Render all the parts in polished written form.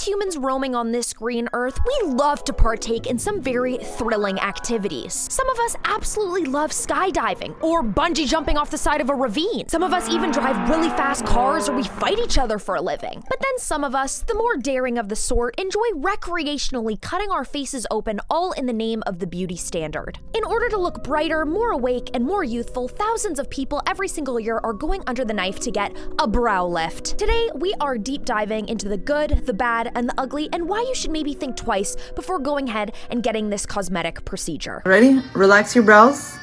As humans roaming on this green earth, we love to partake in some very thrilling activities. Some of us absolutely love skydiving or bungee jumping off the side of a ravine. Some of us even drive really fast cars, or we fight each other for a living. But then some of us, the more daring of the sort, enjoy recreationally cutting our faces open, all in the name of the beauty standard. In order to look brighter, more awake, and more youthful, thousands of people every single year are going under the knife to get a brow lift. Today, we are deep diving into the good, the bad, and the ugly, and why you should maybe think twice before going ahead and getting this cosmetic procedure. Ready? Relax your brows.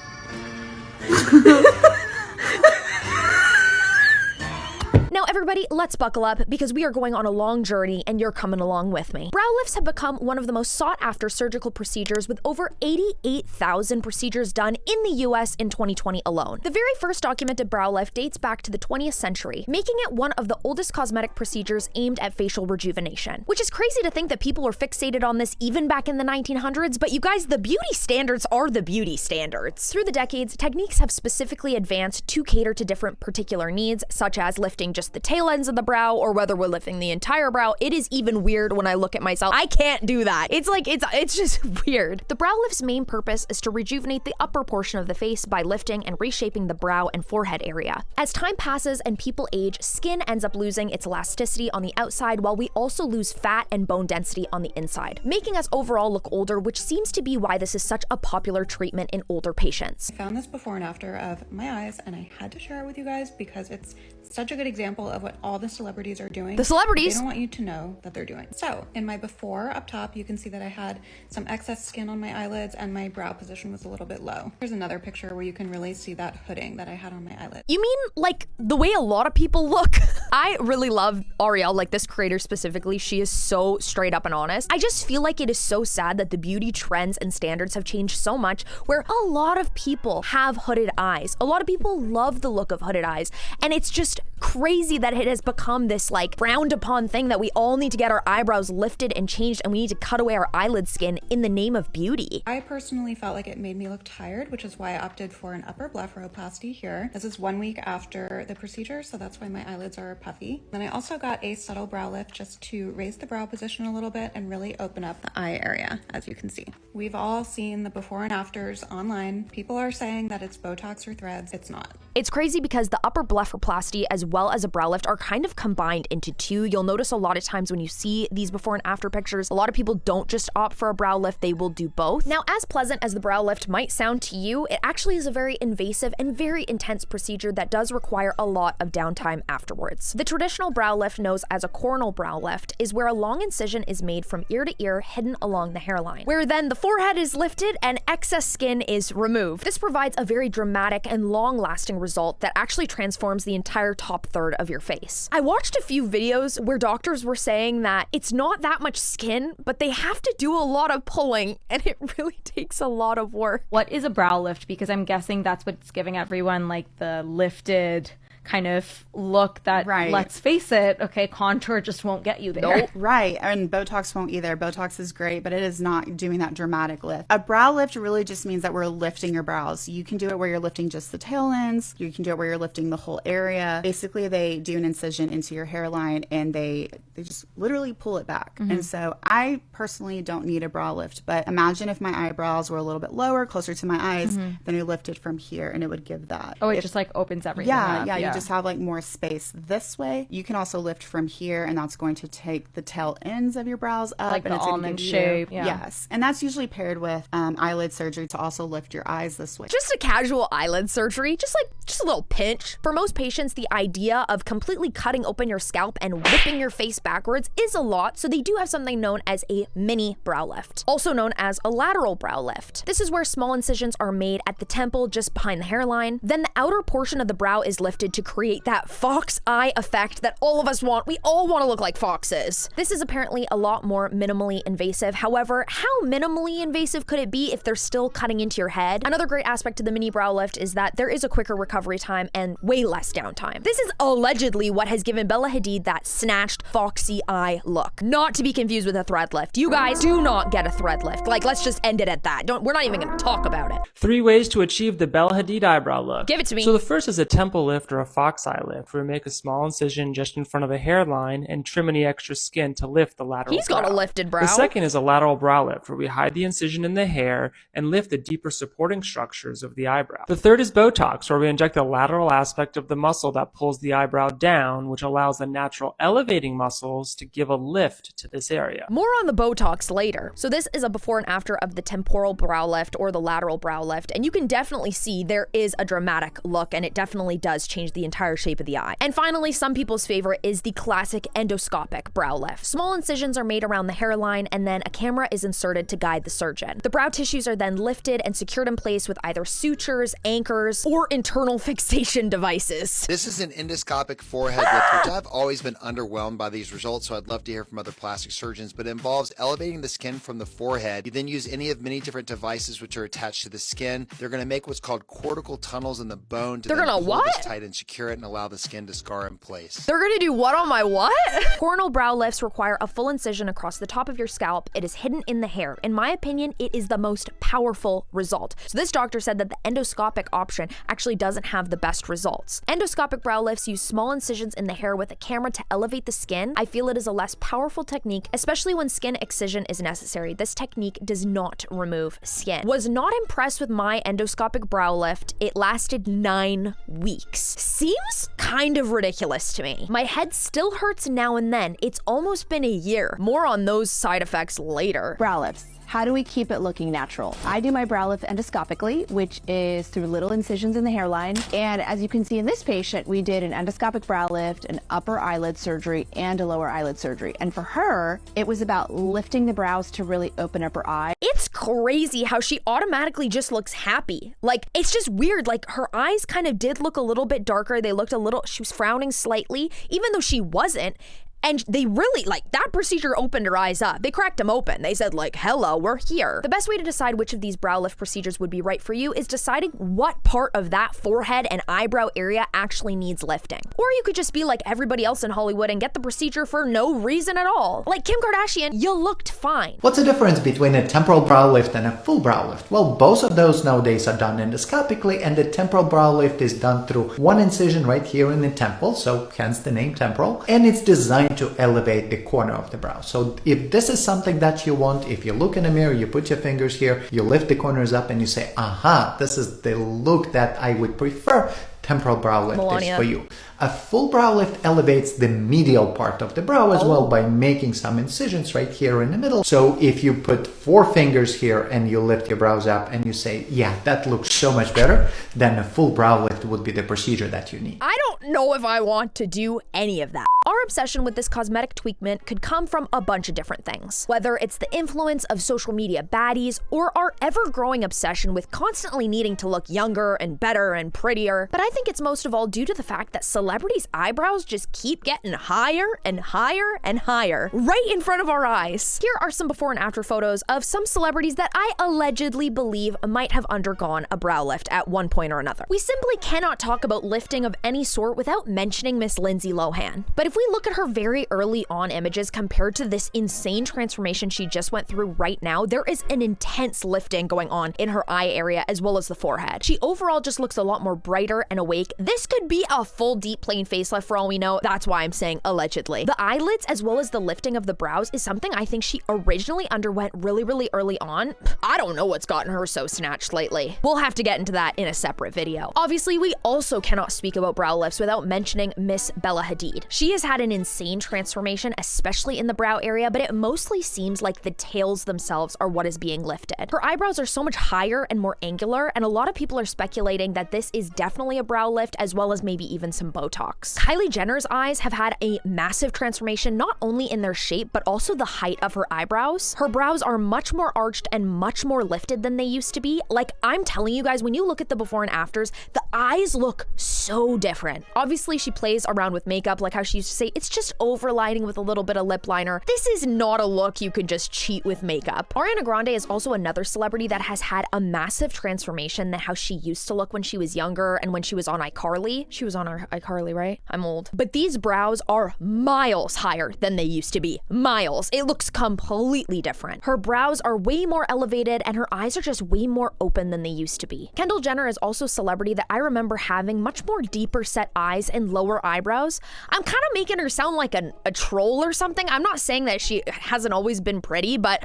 Now everybody, let's buckle up because we are going on a long journey and you're coming along with me. Brow lifts have become one of the most sought after surgical procedures, with over 88,000 procedures done in the US in 2020 alone. The very first documented brow lift dates back to the 20th century, making it one of the oldest cosmetic procedures aimed at facial rejuvenation. Which is crazy to think that people were fixated on this even back in the 1900s, but you guys, the beauty standards are the beauty standards. Through the decades, techniques have specifically advanced to cater to different particular needs, such as lifting just the tail ends of the brow, or whether we're lifting the entire brow. It is even weird when I look at myself. I can't do that. It's just weird. The brow lift's main purpose is to rejuvenate the upper portion of the face by lifting and reshaping the brow and forehead area. As time passes and people age, skin ends up losing its elasticity on the outside, while we also lose fat and bone density on the inside, making us overall look older, which seems to be why this is such a popular treatment in older patients. I found this before and after of my eyes, and I had to share it with you guys because it's such a good example of what all the celebrities are doing. The celebrities? They don't want you to know that they're doing. So in my before up top, you can see that I had some excess skin on my eyelids and my brow position was a little bit low. Here's another picture where you can really see that hooding that I had on my eyelid. You mean like the way a lot of people look? I really love Ariel, like this creator specifically. She is so straight up and honest. I just feel like it is so sad that the beauty trends and standards have changed so much, where a lot of people have hooded eyes. A lot of people love the look of hooded eyes, and it's just crazy that it has become this like frowned upon thing that we all need to get our eyebrows lifted and changed, and we need to cut away our eyelid skin in the name of beauty. I personally felt like it made me look tired, which is why I opted for an upper blepharoplasty here. This is 1 week after the procedure, so that's why my eyelids are puffy. Then I also got a subtle brow lift just to raise the brow position a little bit and really open up the eye area, as you can see. We've all seen the before and afters online. People are saying that it's Botox or threads. It's not. It's crazy because the upper blepharoplasty as well as a brow lift are kind of combined into two. You'll notice a lot of times when you see these before and after pictures, a lot of people don't just opt for a brow lift, they will do both. Now, as pleasant as the brow lift might sound to you, it actually is a very invasive and very intense procedure that does require a lot of downtime afterwards. The traditional brow lift, known as a coronal brow lift, is where a long incision is made from ear to ear, hidden along the hairline, where then the forehead is lifted and excess skin is removed. This provides a very dramatic and long-lasting result that actually transforms the entire top third of your face. I watched a few videos where doctors were saying that it's not that much skin, but they have to do a lot of pulling, and it really takes a lot of work. What is a brow lift? Because I'm guessing that's what's giving everyone like the lifted kind of look that, right, let's face it, okay, contour just won't get you there. Nope. Right, and Botox won't either. Botox is great, but it is not doing that dramatic lift. A brow lift really just means that we're lifting your brows. You can do it where you're lifting just the tail ends. You can do it where you're lifting the whole area. Basically, they do an incision into your hairline and they just literally pull it back. Mm-hmm. And so I personally don't need a brow lift, but imagine if my eyebrows were a little bit lower, closer to my eyes, mm-hmm, then I lifted from here and it would give that. Oh, it just like opens everything yeah, up. Yeah, you just have like more space this way. You can also lift from here, and that's going to take the tail ends of your brows up, like and the it's almond give shape. You, yeah. Yes, and that's usually paired with eyelid surgery to also lift your eyes this way. Just a casual eyelid surgery, just a little pinch. For most patients, the idea of completely cutting open your scalp and whipping your face backwards is a lot, so they do have something known as a mini brow lift, also known as a lateral brow lift. This is where small incisions are made at the temple just behind the hairline. Then the outer portion of the brow is lifted to create that fox eye effect that all of us want. We all want to look like foxes. This is apparently a lot more minimally invasive. However, how minimally invasive could it be if they're still cutting into your head? Another great aspect of the mini brow lift is that there is a quicker recovery time and way less downtime. This is allegedly what has given Bella Hadid that snatched foxy eye look. Not to be confused with a thread lift. You guys do not get a thread lift. Like, let's just end it at that. We're not even gonna talk about it. 3 ways to achieve the Bella Hadid eyebrow look. Give it to me. So the first is a temple lift or a Foxy lift, where we make a small incision just in front of the hairline and trim any extra skin to lift the lateral He's got brow. a lifted brow. The second is a lateral brow lift, where we hide the incision in the hair and lift the deeper supporting structures of the eyebrow. The third is Botox, where we inject the lateral aspect of the muscle that pulls the eyebrow down, which allows the natural elevating muscles to give a lift to this area. More on the Botox later. So this is a before and after of the temporal brow lift or the lateral brow lift, and you can definitely see there is a dramatic look, and it definitely does change the entire shape of the eye. And finally, some people's favorite is the classic endoscopic brow lift. Small incisions are made around the hairline, and then a camera is inserted to guide the surgeon. The brow tissues are then lifted and secured in place with either sutures, anchors, or internal fixation devices. This is an endoscopic forehead lift, which I've always been underwhelmed by these results, so I'd love to hear from other plastic surgeons, but it involves elevating the skin from the forehead. You then use any of many different devices which are attached to the skin. They're going to make what's called cortical tunnels in the bone to They're then gonna pull what? this tight and secure it and allow the skin to scar in place. They're gonna do what on my what? Coronal brow lifts require a full incision across the top of your scalp. It is hidden in the hair. In my opinion, it is the most powerful result. So this doctor said that the endoscopic option actually doesn't have the best results. Endoscopic brow lifts use small incisions in the hair with a camera to elevate the skin. I feel it is a less powerful technique, especially when skin excision is necessary. This technique does not remove skin. Was not impressed with my endoscopic brow lift. It lasted 9 weeks. Seems kind of ridiculous to me. My head still hurts now and then. It's almost been a year. More on those side effects later. Brow lifts. How do we keep it looking natural? I do my brow lift endoscopically, which is through little incisions in the hairline. And as you can see in this patient, we did an endoscopic brow lift, an upper eyelid surgery, and a lower eyelid surgery. And for her, it was about lifting the brows to really open up her eye. It's crazy how she automatically just looks happy. Like, it's just weird. Like, her eyes kind of did look a little bit darker. They looked a little, she was frowning slightly, even though she wasn't. And they really, like, that procedure opened her eyes up. They cracked them open. They said, like, hello, we're here. The best way to decide which of these brow lift procedures would be right for you is deciding what part of that forehead and eyebrow area actually needs lifting. Or you could just be like everybody else in Hollywood and get the procedure for no reason at all. Like Kim Kardashian, you looked fine. What's the difference between a temporal brow lift and a full brow lift? Well, both of those nowadays are done endoscopically, and the temporal brow lift is done through one incision right here in the temple, so hence the name temporal, and it's designed to elevate the corner of the brow. So if this is something that you want, if you look in the mirror, you put your fingers here, you lift the corners up and you say, aha, this is the look that I would prefer, temporal brow lift Melania. is for you. A full brow lift elevates the medial part of the brow as well by making some incisions right here in the middle. So if you put 4 fingers here and you lift your brows up and you say, yeah, that looks so much better, then a full brow lift would be the procedure that you need. I don't know if I want to do any of that. Our obsession with this cosmetic tweakment could come from a bunch of different things. Whether it's the influence of social media baddies or our ever-growing obsession with constantly needing to look younger and better and prettier. But I think it's most of all due to the fact that celebrities' eyebrows just keep getting higher and higher and higher right in front of our eyes. Here are some before and after photos of some celebrities that I allegedly believe might have undergone a brow lift at one point or another. We simply cannot talk about lifting of any sort without mentioning Miss Lindsay Lohan. But if we look at her very early on images compared to this insane transformation she just went through right now, there is an intense lifting going on in her eye area as well as the forehead. She overall just looks a lot more brighter and awake. This could be a full deep plane facelift for all we know. That's why I'm saying allegedly. The eyelids as well as the lifting of the brows is something I think she originally underwent really early on. I don't know what's gotten her so snatched lately. We'll have to get into that in a separate video. Obviously, we also cannot speak about brow lifts without mentioning Miss Bella Hadid. She has had an insane transformation, especially in the brow area, but it mostly seems like the tails themselves are what is being lifted. Her eyebrows are so much higher and more angular, and a lot of people are speculating that this is definitely a brow lift as well as maybe even some Botox. Kylie Jenner's eyes have had a massive transformation, not only in their shape, but also the height of her eyebrows. Her brows are much more arched and much more lifted than they used to be. Like, I'm telling you guys, when you look at the before and afters, the eyes look so different. Obviously, she plays around with makeup, like how she used to say surgery. It's just overlining with a little bit of lip liner. This is not a look you could just cheat with makeup. Ariana Grande is also another celebrity that has had a massive transformation than how she used to look when she was younger and when she was on iCarly. She was on iCarly, right? I'm old. But these brows are miles higher than they used to be. Miles. It looks completely different. Her brows are way more elevated and her eyes are just way more open than they used to be. Kendall Jenner is also a celebrity that I remember having much more deeper set eyes and lower eyebrows. I'm kind of making her sound like a troll or something. I'm not saying that she hasn't always been pretty, but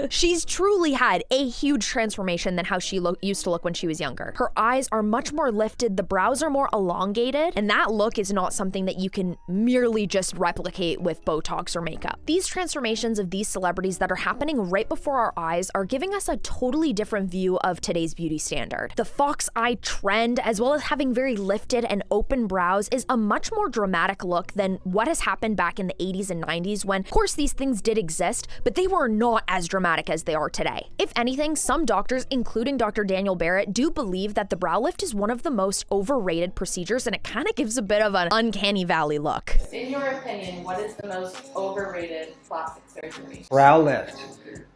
she's truly had a huge transformation than how she used to look when she was younger. Her eyes are much more lifted, the brows are more elongated, and that look is not something that you can merely just replicate with Botox or makeup. These transformations of these celebrities that are happening right before our eyes are giving us a totally different view of today's beauty standard. The fox eye trend, as well as having very lifted and open brows, is a much more dramatic look than what has happened back in the 80s and 90s when, of course, these things did exist, but they were not as dramatic as they are today. If anything, some doctors, including Dr. Daniel Barrett, do believe that the brow lift is one of the most overrated procedures, and it kind of gives a bit of an uncanny valley look. In your opinion, what is the most overrated plastic surgery? Brow lift.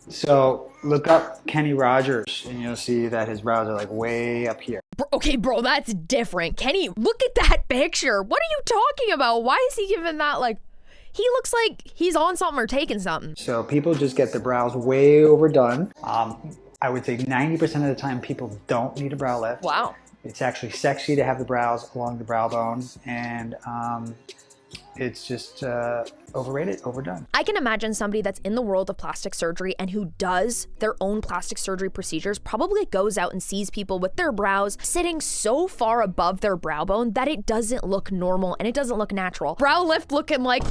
So look up Kenny Rogers and you'll see that his brows are like way up here. Okay, bro, that's different. Kenny, look at that picture. What are you talking about? Why is he giving that like... He looks like he's on something or taking something. So people just get their brows way overdone. I would say 90% of the time people don't need a brow lift. Wow. It's actually sexy to have the brows along the brow bone, and it's just overrated, overdone. I can imagine somebody that's in the world of plastic surgery and who does their own plastic surgery procedures probably goes out and sees people with their brows sitting so far above their brow bone that it doesn't look normal and it doesn't look natural. Brow lift looking like...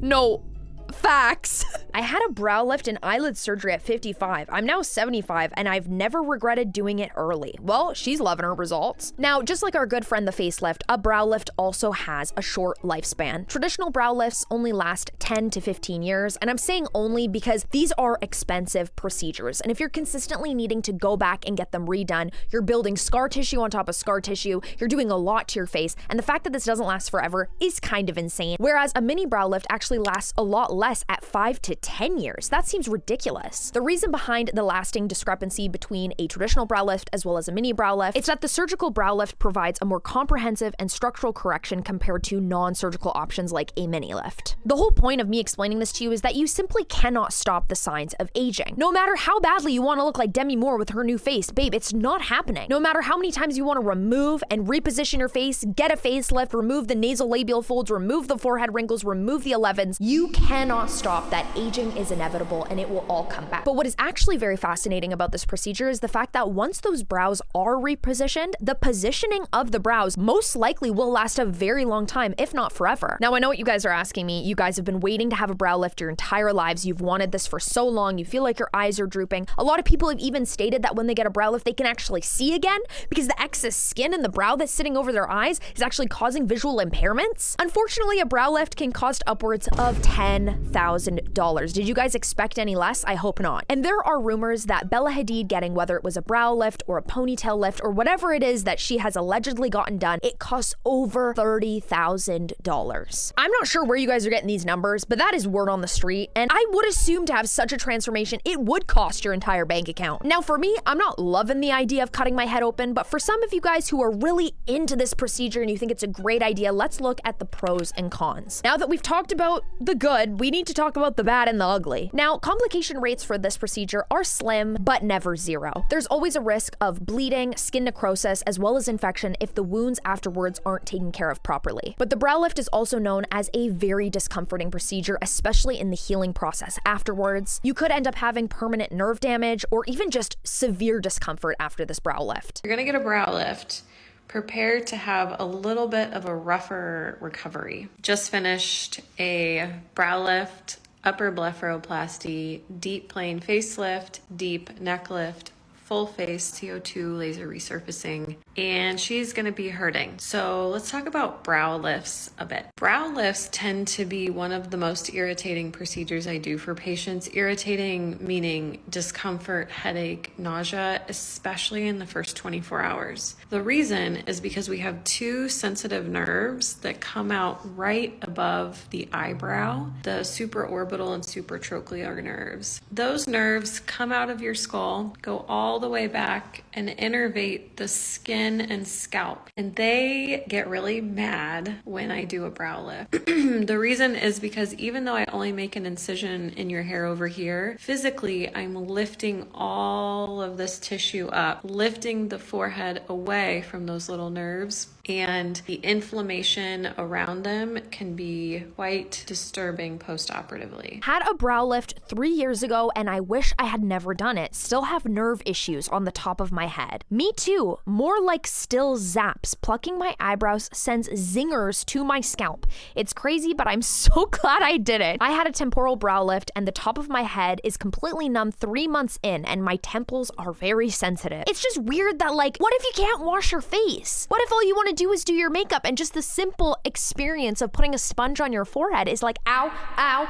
No. Facts. I had a brow lift and eyelid surgery at 55. I'm now 75 and I've never regretted doing it early. Well, she's loving her results. Now, just like our good friend the facelift, a brow lift also has a short lifespan. Traditional brow lifts only last 10 to 15 years, and I'm saying only because these are expensive procedures. And if you're consistently needing to go back and get them redone, you're building scar tissue on top of scar tissue, you're doing a lot to your face, and the fact that this doesn't last forever is kind of insane. Whereas a mini brow lift actually lasts a lot less at 5 to 10 years. That seems ridiculous. The reason behind the lasting discrepancy between a traditional brow lift as well as a mini brow lift is that the surgical brow lift provides a more comprehensive and structural correction compared to non-surgical options like a mini lift. The whole point of me explaining this to you is that you simply cannot stop the signs of aging. No matter how badly you want to look like Demi Moore with her new face, babe, it's not happening. No matter how many times you want to remove and reposition your face, get a facelift, remove the nasal labial folds, remove the forehead wrinkles, remove the 11s, you cannot stop that aging is inevitable and it will all come back. But what is actually very fascinating about this procedure is the fact that once those brows are repositioned, the positioning of the brows most likely will last a very long time, if not forever. Now, I know what you guys are asking me. You guys have been waiting to have a brow lift your entire lives. You've wanted this for so long. You feel like your eyes are drooping. A lot of people have even stated that when they get a brow lift, they can actually see again because the excess skin in the brow that's sitting over their eyes is actually causing visual impairments. Unfortunately, a brow lift can cost upwards of $10,000. Did you guys expect any less? I hope not. And there are rumors that Bella Hadid getting, whether it was a brow lift or a ponytail lift or whatever it is that she has allegedly gotten done, it costs over $30,000. I'm not sure where you guys are getting these numbers, but that is word on the street. And I would assume to have such a transformation, it would cost your entire bank account. Now, for me, I'm not loving the idea of cutting my head open, but for some of you guys who are really into this procedure and you think it's a great idea, let's look at the pros and cons. Now that we've talked about the good, we need to talk about the bad and the ugly. Now, complication rates for this procedure are slim, but never zero. There's always a risk of bleeding, skin necrosis, as well as infection if the wounds afterwards aren't taken care of properly. But the brow lift is also known as a very discomforting procedure, especially in the healing process afterwards. You could end up having permanent nerve damage or even just severe discomfort after this brow lift. You're gonna get a brow lift. Prepare to have a little bit of a rougher recovery. Just finished a brow lift, upper blepharoplasty, deep plane facelift, deep neck lift, full face CO2 laser resurfacing, and she's going to be hurting. So let's talk about brow lifts a bit. Brow lifts tend to be one of the most irritating procedures I do for patients. Irritating meaning discomfort, headache, nausea, especially in the first 24 hours. The reason is because we have two sensitive nerves that come out right above the eyebrow, the supraorbital and supratrochlear nerves. Those nerves come out of your skull, go all the way back, and innervate the skin and scalp. And they get really mad when I do a brow lift. The reason is because even though I only make an incision in your hair over here, physically I'm lifting all of this tissue up, lifting the forehead away from those little nerves, and the inflammation around them can be quite disturbing post-operatively. Had a brow lift 3 years ago and I wish I had never done it. Still have nerve issues on the top of my head. Me too, more like still zaps. Plucking my eyebrows sends zingers to my scalp. It's crazy, but I'm so glad I did it. I had a temporal brow lift and the top of my head is completely numb 3 months in and my temples are very sensitive. It's just weird that, like, what if you can't wash your face? What if all you want to do is do your makeup and just the simple experience of putting a sponge on your forehead is like, ow, ow.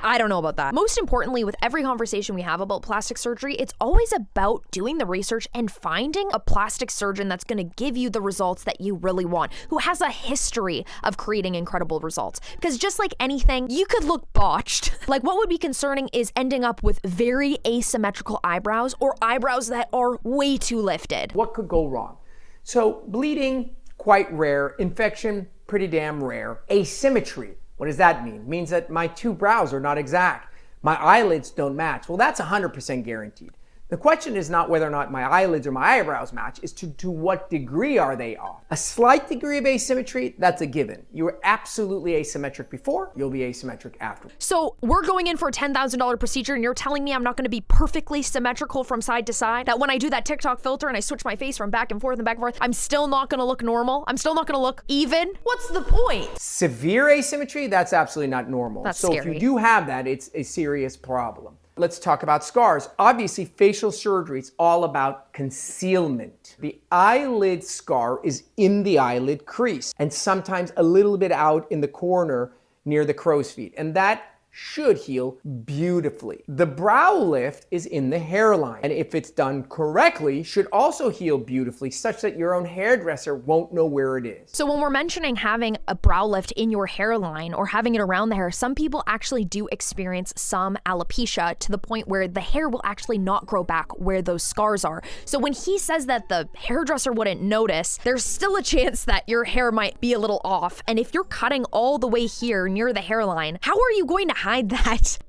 I don't know about that. Most importantly, with every conversation we have about plastic surgery, it's always about doing the research and finding a plastic surgeon that's going to give you the results that you really want, who has a history of creating incredible results. Because just like anything, you could look botched. Like, what would be concerning is ending up with very asymmetrical eyebrows or eyebrows that are way too lifted. What could go wrong? So bleeding, quite rare. Infection, pretty damn rare. Asymmetry, what does that mean? It means that my two brows are not exact. My eyelids don't match. Well, that's 100% guaranteed. The question is not whether or not my eyelids or my eyebrows match, is to what degree are they off. A slight degree of asymmetry, that's a given. You were absolutely asymmetric before, you'll be asymmetric after. So we're going in for a $10,000 procedure and you're telling me I'm not going to be perfectly symmetrical from side to side? That when I do that TikTok filter and I switch my face from back and forth and back and forth, I'm still not going to look normal? I'm still not going to look even? What's the point? Severe asymmetry, that's absolutely not normal. That's so scary. If you do have that, it's a serious problem. Let's talk about scars. Obviously, facial surgery is all about concealment. The eyelid scar is in the eyelid crease and sometimes a little bit out in the corner near the crow's feet. And that should heal beautifully. The brow lift is in the hairline, and if it's done correctly, should also heal beautifully, such that your own hairdresser won't know where it is. So when we're mentioning having a brow lift in your hairline or having it around the hair, some people actually do experience some alopecia to the point where the hair will actually not grow back where those scars are. So when he says that the hairdresser wouldn't notice, there's still a chance that your hair might be a little off. And if you're cutting all the way here near the hairline, how are you going to hide that?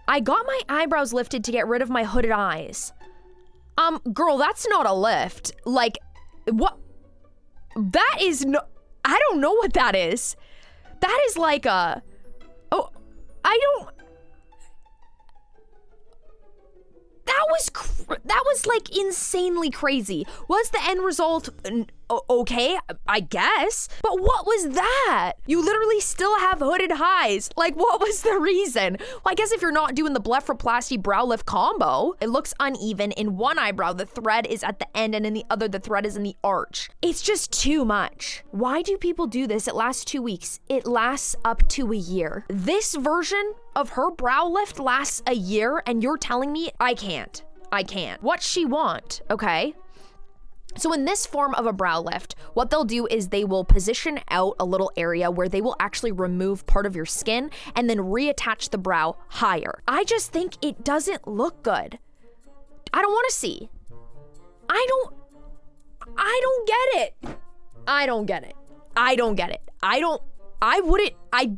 I got my eyebrows lifted to get rid of my hooded eyes. Girl, that's not a lift. Like, what? That is no, I don't know what that is. That is like a, oh, I don't, that was like insanely crazy. Was the end result okay? I guess. But what was that? You literally still have hooded eyes. Like, what was the reason? Well, I guess if you're not doing the blepharoplasty brow lift combo, it looks uneven. In one eyebrow, the thread is at the end, and in the other, the thread is in the arch. It's just too much. Why do people do this? It lasts 2 weeks. It lasts up to a year. This version of her brow lift lasts a year, and you're telling me I can't. What's she want? Okay. So in this form of a brow lift, what they'll do is they will position out a little area where they will actually remove part of your skin and then reattach the brow higher. I just think it doesn't look good. I don't want to see. I don't get it. I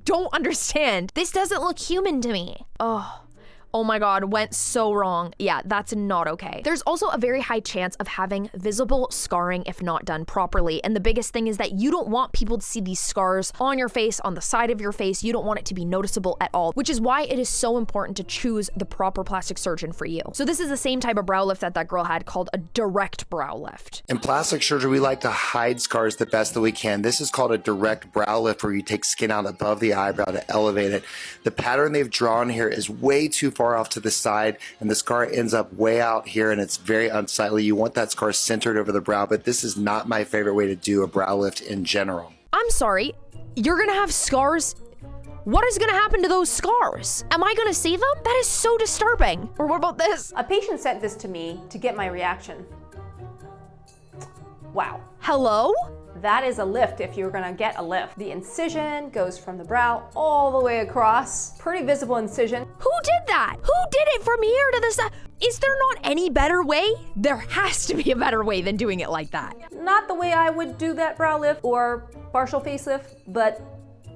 don't understand. This doesn't look human to me. Oh my God, went so wrong. Yeah, that's not okay. There's also a very high chance of having visible scarring if not done properly. And the biggest thing is that you don't want people to see these scars on your face, on the side of your face. You don't want it to be noticeable at all, which is why it is so important to choose the proper plastic surgeon for you. So this is the same type of brow lift that that girl had, called a direct brow lift. In plastic surgery, we like to hide scars the best that we can. This is called a direct brow lift, where you take skin out above the eyebrow to elevate it. The pattern they've drawn here is way too far off to the side, and the scar ends up way out here, and it's very unsightly. You want that scar centered over the brow, but this is not my favorite way to do a brow lift in general. I'm sorry, you're gonna have scars? What is gonna happen to those scars? Am I gonna see them? That is so disturbing. Or what about this? A patient sent this to me to get my reaction. Wow. Hello? That is a lift if you're gonna get a lift. The incision goes from the brow all the way across. Pretty visible incision. Who did that? Who did it from here to the side? Is there not any better way? There has to be a better way than doing it like that. Not the way I would do that brow lift or partial facelift, but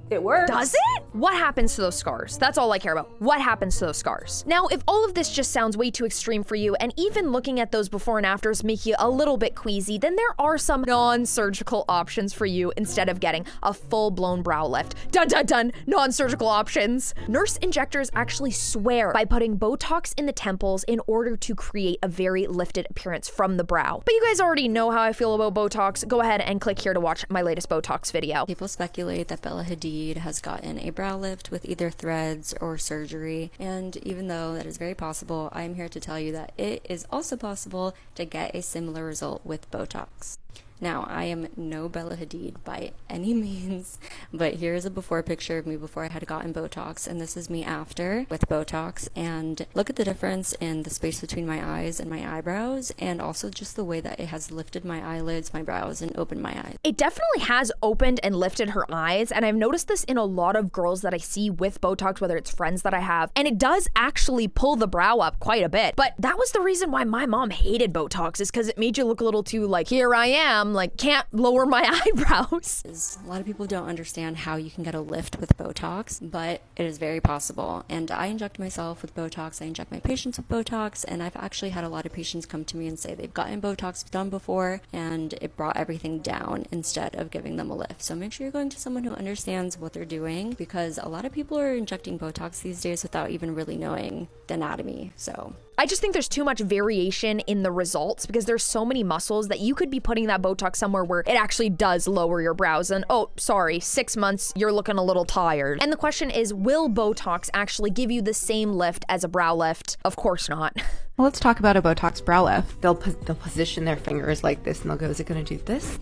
it works. Does it? What happens to those scars? That's all I care about. What happens to those scars? Now, if all of this just sounds way too extreme for you, and even looking at those before and afters make you a little bit queasy, then there are some non-surgical options for you instead of getting a full-blown brow lift. Dun dun dun, non-surgical options. Nurse injectors actually swear by putting Botox in the temples in order to create a very lifted appearance from the brow. But you guys already know how I feel about Botox. Go ahead and click here to watch my latest Botox video. People speculate that Bella Hadid has gotten a brow lift with either threads or surgery, and even though that is very possible, I am here to tell you that it is also possible to get a similar result with Botox. Now, I am no Bella Hadid by any means, but here's a before picture of me before I had gotten Botox, and this is me after with Botox, and look at the difference in the space between my eyes and my eyebrows, and also just the way that it has lifted my eyelids, my brows, and opened my eyes. It definitely has opened and lifted her eyes, and I've noticed this in a lot of girls that I see with Botox, whether it's friends that I have, and it does actually pull the brow up quite a bit. But that was the reason why my mom hated Botox, is because it made you look a little too like, here I am, like can't lower my eyebrows. A lot of people don't understand how you can get a lift with Botox, but it is very possible. And I inject myself with Botox, I inject my patients with Botox, and I've actually had a lot of patients come to me and say they've gotten Botox done before and it brought everything down instead of giving them a lift. So make sure you're going to someone who understands what they're doing, because a lot of people are injecting Botox these days without even really knowing the anatomy. So I just think there's too much variation in the results, because there's so many muscles that you could be putting that Botox somewhere where it actually does lower your brows, and oh, sorry, 6 months, you're looking a little tired. And the question is, will Botox actually give you the same lift as a brow lift? Of course not. Well, let's talk about a Botox brow lift. They'll position their fingers like this and they'll go, is it going to do this?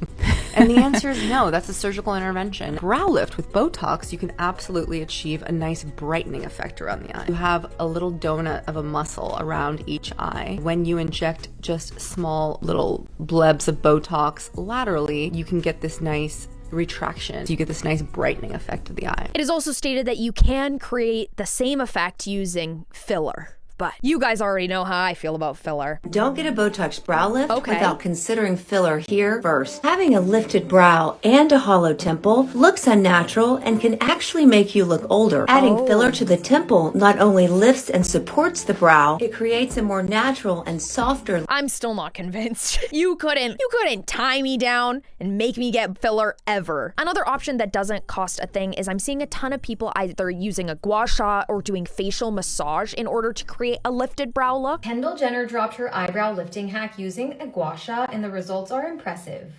And the answer is no, that's a surgical intervention. Brow lift with Botox, you can absolutely achieve a nice brightening effect around the eye. You have a little donut of a muscle around each eye. When you inject just small little blebs of Botox laterally, you can get this nice retraction. So you get this nice brightening effect of the eye. It is also stated that you can create the same effect using filler. But you guys already know how I feel about filler. Don't get a Botox brow lift without considering filler here first. Having a lifted brow and a hollow temple looks unnatural and can actually make you look older. Adding filler to the temple not only lifts and supports the brow, it creates a more natural and softer. I'm still not convinced. You couldn't tie me down and make me get filler ever. Another option that doesn't cost a thing is I'm seeing a ton of people either using a gua sha or doing facial massage in order to create a lifted brow look. Kendall Jenner dropped her eyebrow lifting hack using a gua sha, and the results are impressive.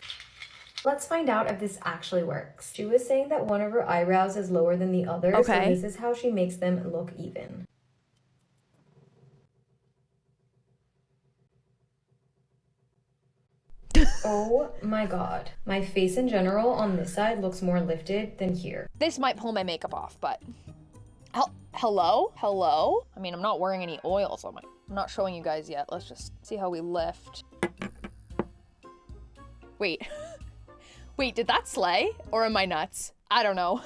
Let's find out if this actually works. She was saying that one of her eyebrows is lower than the other, so this is how she makes them look even. Oh my god. My face in general on this side looks more lifted than here. This might pull my makeup off, but hello? Hello? I mean, I'm not wearing any oil, so I'm not showing you guys yet. Let's just see how we lift. Wait. Wait, did that slay? Or am I nuts? I don't know.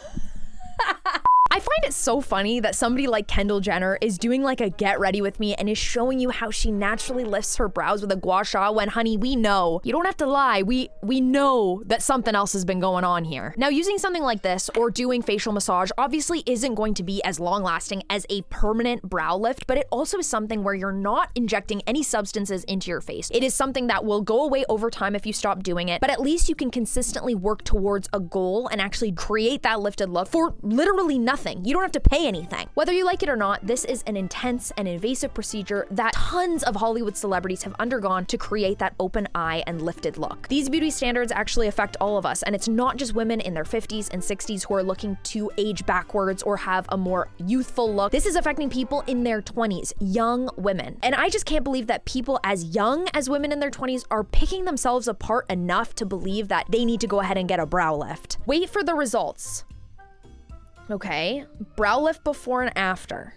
I find it so funny that somebody like Kendall Jenner is doing like a get ready with me and is showing you how she naturally lifts her brows with a gua sha when, honey, we know. You don't have to lie. We know that something else has been going on here. Now, using something like this or doing facial massage obviously isn't going to be as long lasting as a permanent brow lift, but it also is something where you're not injecting any substances into your face. It is something that will go away over time if you stop doing it, but at least you can consistently work towards a goal and actually create that lifted look for literally nothing. You don't have to pay anything. Whether you like it or not, this is an intense and invasive procedure that tons of Hollywood celebrities have undergone to create that open eye and lifted look. These beauty standards actually affect all of us, and it's not just women in their 50s and 60s who are looking to age backwards or have a more youthful look. This is affecting people in their 20s, young women. And I just can't believe that people as young as women in their 20s are picking themselves apart enough to believe that they need to go ahead and get a brow lift. Wait for the results. Okay, brow lift before and after.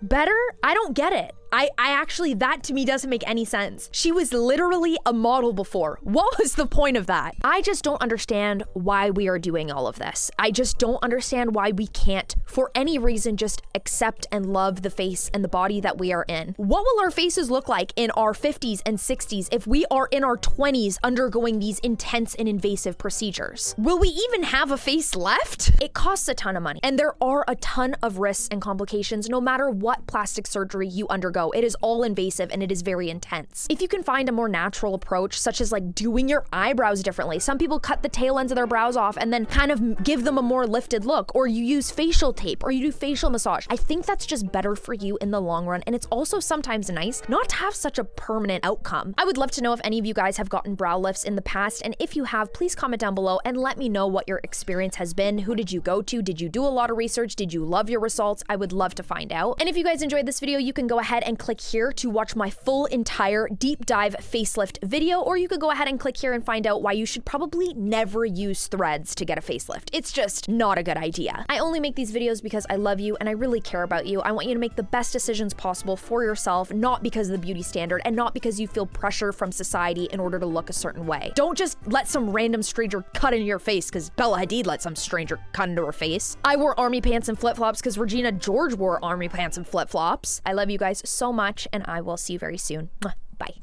Better? I don't get it. I actually, that to me doesn't make any sense. She was literally a model before. What was the point of that? I just don't understand why we are doing all of this. I just don't understand why we can't, for any reason, just accept and love the face and the body that we are in. What will our faces look like in our 50s and 60s if we are in our 20s undergoing these intense and invasive procedures? Will we even have a face left? It costs a ton of money, and there are a ton of risks and complications no matter what plastic surgery you undergo. It is all invasive and it is very intense. If you can find a more natural approach, such as like doing your eyebrows differently. Some people cut the tail ends of their brows off and then kind of give them a more lifted look, or you use facial tape, or you do facial massage. I think that's just better for you in the long run, and it's also sometimes nice not to have such a permanent outcome. I would love to know if any of you guys have gotten brow lifts in the past, and if you have, please comment down below and let me know what your experience has been. Who did you go to? Did you do a lot of research? Did you love your results? I would love to find out. And if you guys enjoyed this video, you can go ahead and click here to watch my full entire deep dive facelift video, or you could go ahead and click here and find out why you should probably never use threads to get a facelift. It's just not a good idea. I only make these videos because I love you and I really care about you. I want you to make the best decisions possible for yourself, not because of the beauty standard and not because you feel pressure from society in order to look a certain way. Don't just let some random stranger cut into your face because Bella Hadid let some stranger cut into her face. I wore army pants and flip-flops because Regina George wore army pants and flip-flops. I love you guys so much, and I will see you very soon. Bye.